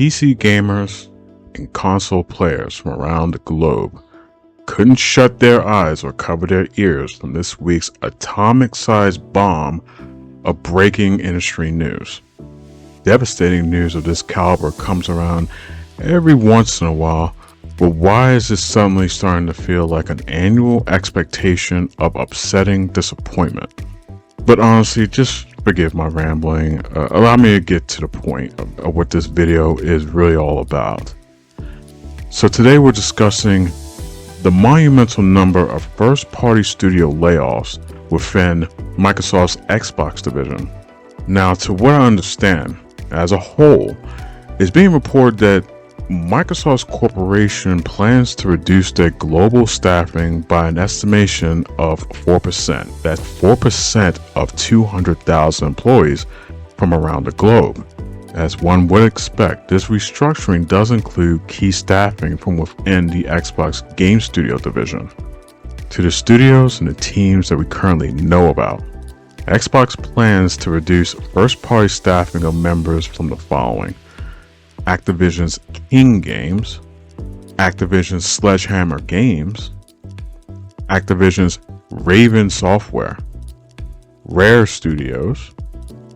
PC gamers and console players from around the globe couldn't shut their eyes or cover their ears from this week's atomic-sized bomb of breaking industry news. Devastating news of this caliber comes around every once in a while, but why is this suddenly starting to feel like an annual expectation of upsetting disappointment? But honestly, just forgive my rambling. Allow me to get to the point of what this video is really all about. So today we're discussing the monumental number of first-party studio layoffs within Microsoft's Xbox division. Now, to what I understand, as a whole, it's being reported that Microsoft's corporation plans to reduce their global staffing by an estimation of 4%. That's 4% of 200,000 employees from around the globe. As one would expect, this restructuring does include key staffing from within the Xbox Game Studio division. To the studios and the teams that we currently know about, Xbox plans to reduce first-party staffing of members from the following: Activision's King Games, Activision's Sledgehammer Games, Activision's Raven Software, Rare Studios,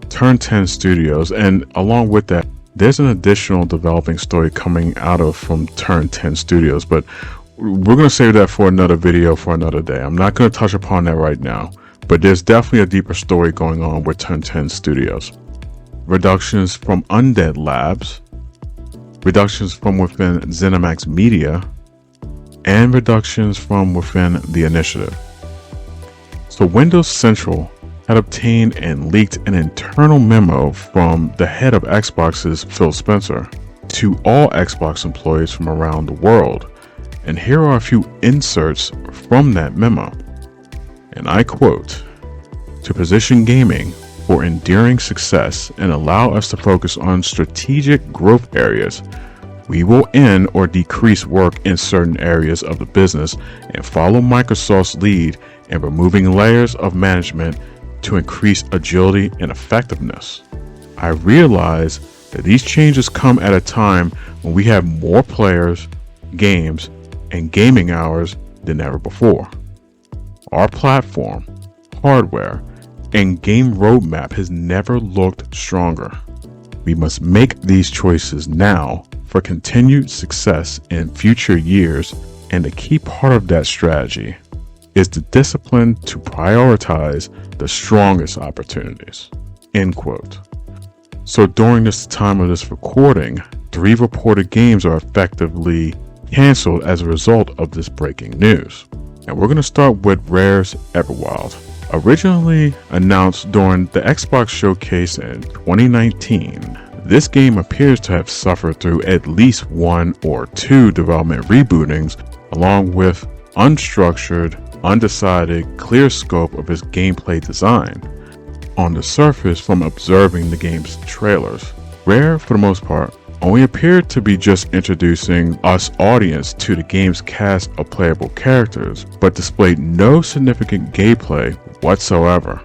Turn 10 Studios, and along with that, there's an additional developing story coming out of from Turn 10 Studios, but we're going to save that for another video for another day. I'm not going to touch upon that right now, but there's definitely a deeper story going on with Turn 10 Studios. Reductions from Undead Labs, reductions from within ZeniMax Media, and reductions from within the initiative. So Windows Central had obtained and leaked an internal memo from the head of Xbox's Phil Spencer to all Xbox employees from around the world. And here are a few inserts from that memo. And I quote, "To position gaming for enduring success and allow us to focus on strategic growth areas, we will end or decrease work in certain areas of the business and follow Microsoft's lead in removing layers of management to increase agility and effectiveness. I realize that these changes come at a time when we have more players, games, and gaming hours than ever before. Our platform, hardware, and game roadmap has never looked stronger. We must make these choices now for continued success in future years, and a key part of that strategy is the discipline to prioritize the strongest opportunities." End quote. So during this time of this recording, 3 reported games are effectively canceled as a result of this breaking news. And we're going to start with Rare's Everwild. Originally announced during the Xbox showcase in 2019, this game appears to have suffered through at least 1 or 2 development rebootings, along with unstructured, undecided, clear scope of its gameplay design. On the surface, from observing the game's trailers, Rare, for the most part, only appeared to be just introducing us audience to the game's cast of playable characters, but displayed no significant gameplay whatsoever.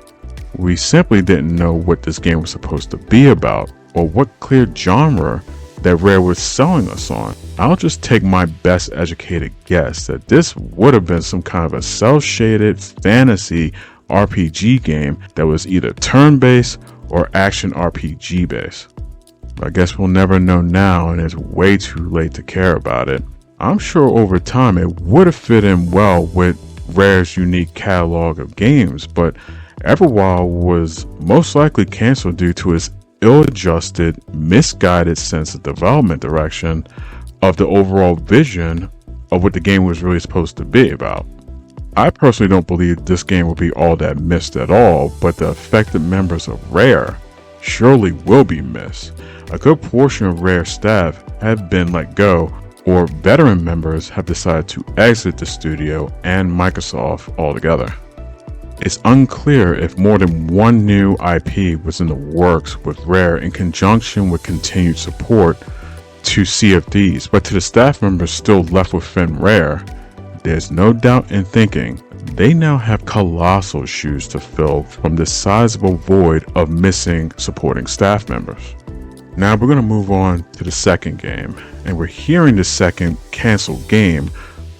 We simply didn't know what this game was supposed to be about, or what clear genre that Rare was selling us on. I'll just take my best educated guess that this would have been some kind of a cel-shaded fantasy RPG game that was either turn-based or action RPG based. I guess we'll never know now, and it's way too late to care about it. I'm sure over time it would have fit in well with Rare's unique catalog of games, but Everwild was most likely canceled due to its ill-adjusted, misguided sense of development direction of the overall vision of what the game was really supposed to be about. I personally don't believe this game will be all that missed at all, but the affected members of Rare surely will be missed. A good portion of Rare staff have been let go, or veteran members have decided to exit the studio and Microsoft altogether. It's unclear if more than one new IP was in the works with Rare in conjunction with continued support to CFDs, but to the staff members still left within Rare, there's no doubt in thinking they now have colossal shoes to fill from this sizable void of missing supporting staff members. Now we're going to move on to the second game, and we're hearing the second canceled game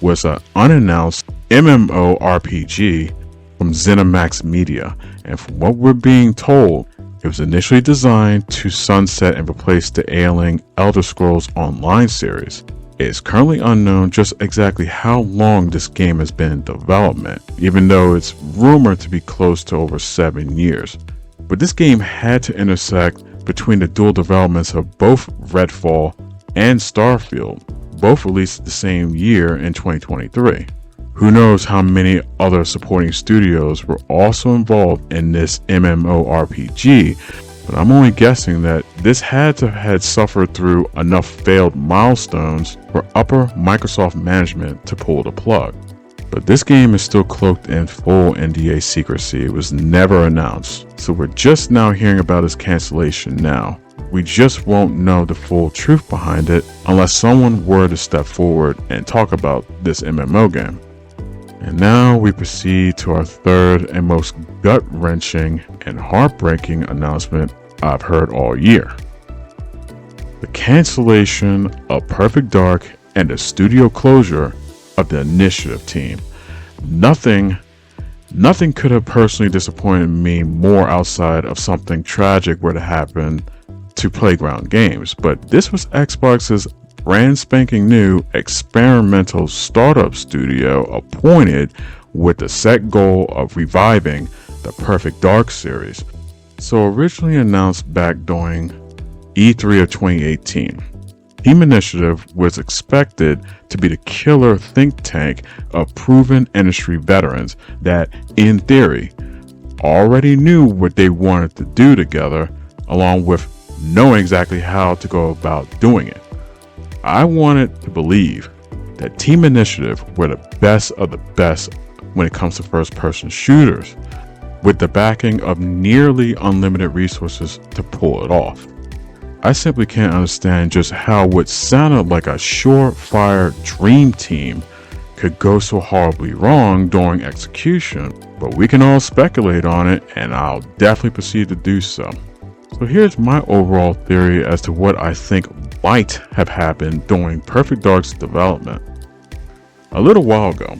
was an unannounced MMORPG from ZeniMax Media, and from what we're being told, it was initially designed to sunset and replace the ailing Elder Scrolls Online series. It is currently unknown just exactly how long this game has been in development, even though it's rumored to be close to over 7 years. But this game had to intersect between the dual developments of both Redfall and Starfield, both released the same year in 2023. Who knows how many other supporting studios were also involved in this MMORPG, but I'm only guessing that this had to have suffered through enough failed milestones for upper Microsoft management to pull the plug. But this game is still cloaked in full NDA secrecy. It was never announced, so we're just now hearing about its cancellation now. We just won't know the full truth behind it unless someone were to step forward and talk about this MMO game. And now we proceed to our third and most gut-wrenching and heartbreaking announcement I've heard all year. The cancellation of Perfect Dark and the studio closure of the Initiative team. Nothing could have personally disappointed me more outside of something tragic were to happen to Playground Games, but this was Xbox's brand spanking new experimental startup studio appointed with the set goal of reviving the Perfect Dark series. So originally announced back during E3 of 2018, Team Initiative was expected to be the killer think tank of proven industry veterans that, in theory, already knew what they wanted to do together, along with knowing exactly how to go about doing it. I wanted to believe that Team Initiative were the best of the best when it comes to first-person shooters, with the backing of nearly unlimited resources to pull it off. I simply can't understand just how what sounded like a surefire dream team could go so horribly wrong during execution, but we can all speculate on it, and I'll definitely proceed to do so. So here's my overall theory as to what I think might have happened during Perfect Dark's development. A little while ago,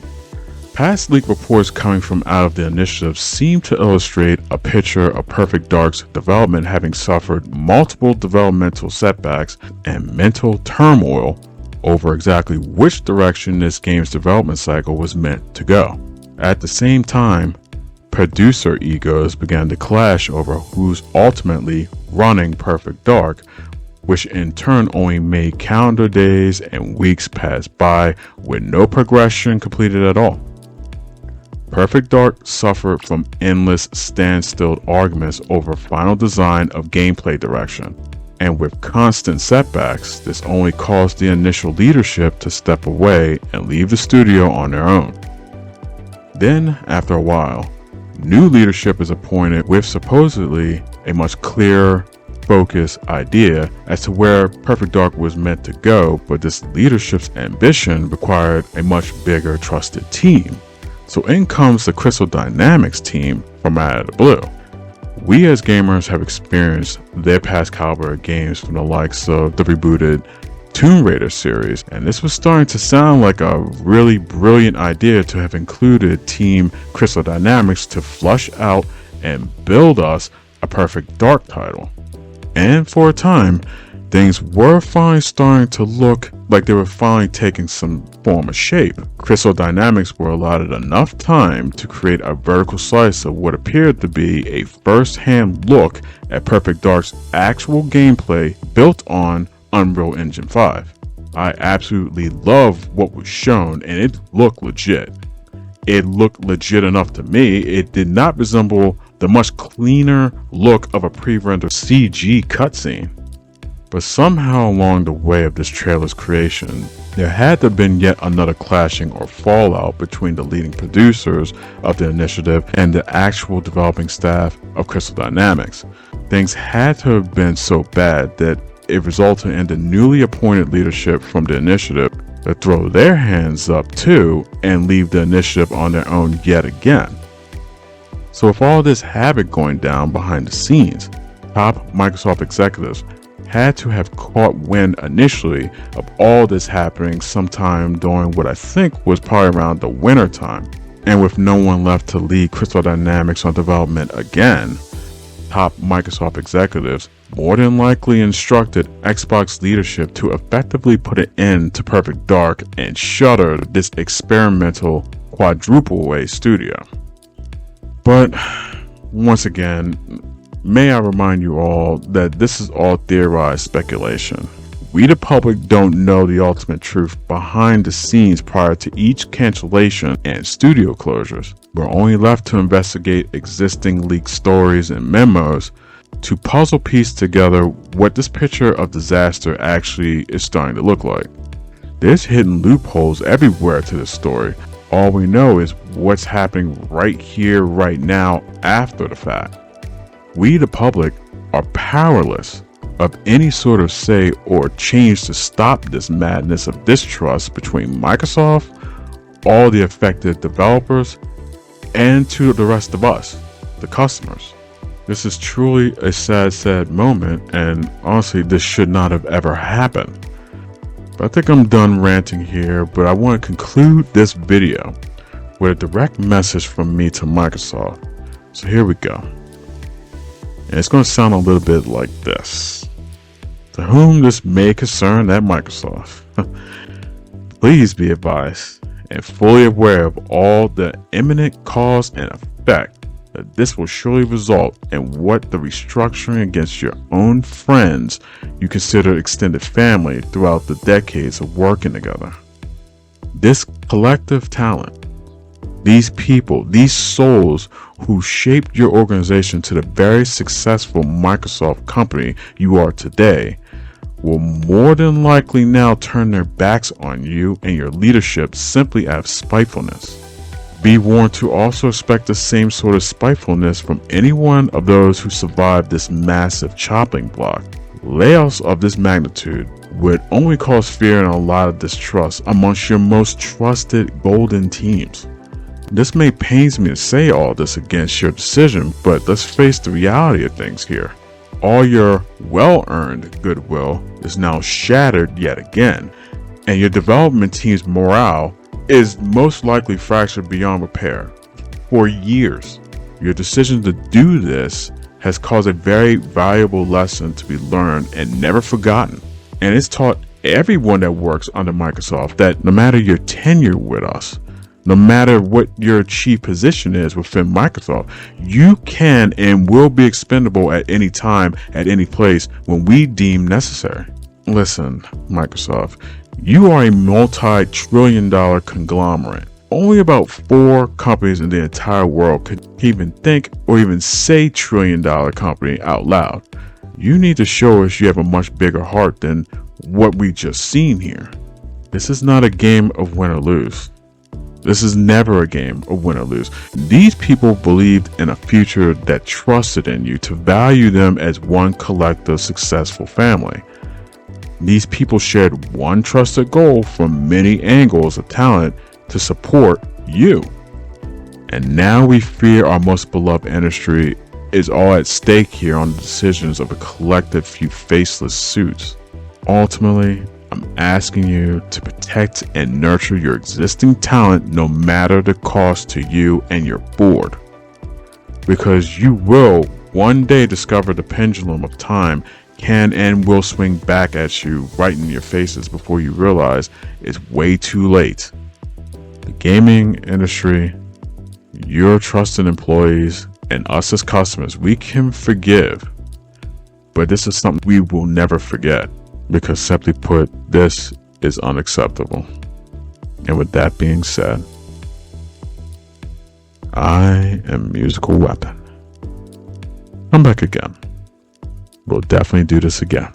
past leak reports coming from out of the Initiative seem to illustrate a picture of Perfect Dark's development having suffered multiple developmental setbacks and mental turmoil over exactly which direction this game's development cycle was meant to go. At the same time, producer egos began to clash over who's ultimately running Perfect Dark, which in turn only made calendar days and weeks pass by with no progression completed at all. Perfect Dark suffered from endless standstill arguments over final design of gameplay direction, and with constant setbacks, this only caused the initial leadership to step away and leave the studio on their own. Then, after a while, new leadership is appointed with supposedly a much clearer, focused idea as to where Perfect Dark was meant to go, but this leadership's ambition required a much bigger, trusted team. So in comes the Crystal Dynamics team from out of the blue. We as gamers have experienced their past caliber of games from the likes of the rebooted Tomb Raider series, and this was starting to sound like a really brilliant idea to have included Team Crystal Dynamics to flush out and build us a Perfect Dark title. And for a time, things were finally starting to look like they were finally taking some form of shape. Crystal Dynamics were allotted enough time to create a vertical slice of what appeared to be a first-hand look at Perfect Dark's actual gameplay built on Unreal Engine 5. I absolutely love what was shown, and it looked legit. It looked legit enough to me. It did not resemble the much cleaner look of a pre-rendered CG cutscene. But somehow along the way of this trailer's creation, there had to have been yet another clashing or fallout between the leading producers of the Initiative and the actual developing staff of Crystal Dynamics. Things had to have been so bad that it resulted in the newly appointed leadership from the Initiative to throw their hands up too and leave the Initiative on their own yet again. So with all this havoc going down behind the scenes, top Microsoft executives had to have caught wind initially of all this happening sometime during what I think was probably around the winter time. And with no one left to lead Crystal Dynamics on development again, top Microsoft executives more than likely instructed Xbox leadership to effectively put an end to Perfect Dark and shutter this experimental quadruple A studio. But once again, may I remind you all that this is all theorized speculation. We, the public, don't know the ultimate truth behind the scenes prior to each cancellation and studio closures. We're only left to investigate existing leaked stories and memos to puzzle piece together what this picture of disaster actually is starting to look like. There's hidden loopholes everywhere to this story. All we know is what's happening right here, right now, after the fact. We, the public, are powerless of any sort of say or change to stop this madness of distrust between Microsoft, all the affected developers, and to the rest of us, the customers. This is truly a sad moment, and honestly, this should not have ever happened. But I think I'm done ranting here, but I want to conclude this video with a direct message from me to Microsoft. So here we go. And it's going to sound a little bit like this. To whom this may concern at Microsoft, please be advised and fully aware of all the imminent cause and effect that this will surely result in what the restructuring against your own friends you consider extended family throughout the decades of working together. This collective talent, these people, these souls who shaped your organization to the very successful Microsoft company you are today, will more than likely now turn their backs on you and your leadership simply out of spitefulness. Be warned to also expect the same sort of spitefulness from any one of those who survived this massive chopping block. Layoffs of this magnitude would only cause fear and a lot of distrust amongst your most trusted golden teams. This may pains me to say all this against your decision, but let's face the reality of things here. All your well-earned goodwill is now shattered yet again, and your development team's morale is most likely fractured beyond repair. For years, your decision to do this has caused a very valuable lesson to be learned and never forgotten. And it's taught everyone that works under Microsoft that no matter your tenure with us, no matter what your chief position is within Microsoft, you can and will be expendable at any time, at any place when we deem necessary. Listen, Microsoft, you are a multi-trillion-dollar conglomerate. Only about 4 companies in the entire world could even think or even say trillion-dollar company out loud. You need to show us you have a much bigger heart than what we just seen here. This is not a game of win or lose. This is never a game of win or lose. These people believed in a future that trusted in you to value them as one collective successful family. These people shared one trusted goal from many angles of talent to support you. And now we fear our most beloved industry is all at stake here on the decisions of a collective few faceless suits. Ultimately, I'm asking you to protect and nurture your existing talent no matter the cost to you and your board. Because you will one day discover the pendulum of time can and will swing back at you right in your faces before you realize it's way too late. The gaming industry, your trusted employees, and us as customers, we can forgive. But this is something we will never forget. Because simply put, this is unacceptable. And with that being said, I am Musical Weapon. I'm back again. We'll definitely do this again.